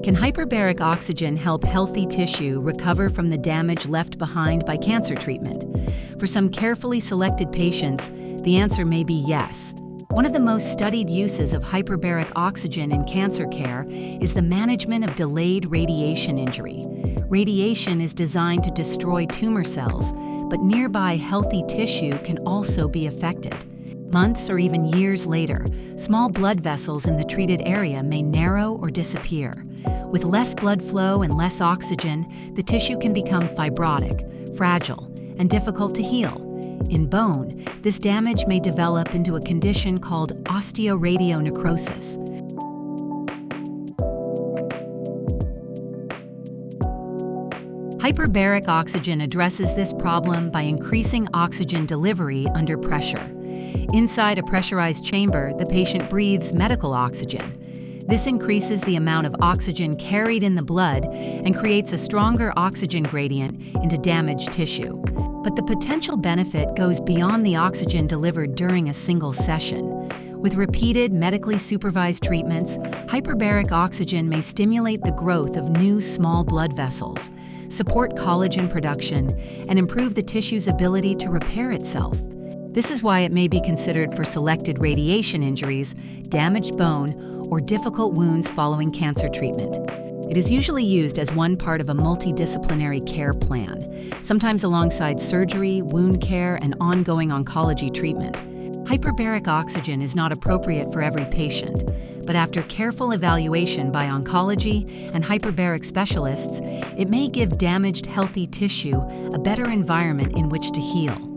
Can hyperbaric oxygen help healthy tissue recover from the damage left behind by cancer treatment? For some carefully selected patients, the answer may be yes. One of the most studied uses of hyperbaric oxygen in cancer care is the management of delayed radiation injury. Radiation is designed to destroy tumor cells, but nearby healthy tissue can also be affected. Months or even years later, small blood vessels in the treated area may narrow or disappear. With less blood flow and less oxygen, the tissue can become fibrotic, fragile, and difficult to heal. In bone, this damage may develop into a condition called osteoradionecrosis. Hyperbaric oxygen addresses this problem by increasing oxygen delivery under pressure. Inside a pressurized chamber, the patient breathes medical oxygen. This increases the amount of oxygen carried in the blood and creates a stronger oxygen gradient into damaged tissue. But the potential benefit goes beyond the oxygen delivered during a single session. With repeated medically supervised treatments, hyperbaric oxygen may stimulate the growth of new small blood vessels, support collagen production, and improve the tissue's ability to repair itself. This is why it may be considered for selected radiation injuries, damaged bone, or difficult wounds following cancer treatment. It is usually used as one part of a multidisciplinary care plan, sometimes alongside surgery, wound care, and ongoing oncology treatment. Hyperbaric oxygen is not appropriate for every patient, but after careful evaluation by oncology and hyperbaric specialists, it may give damaged healthy tissue a better environment in which to heal.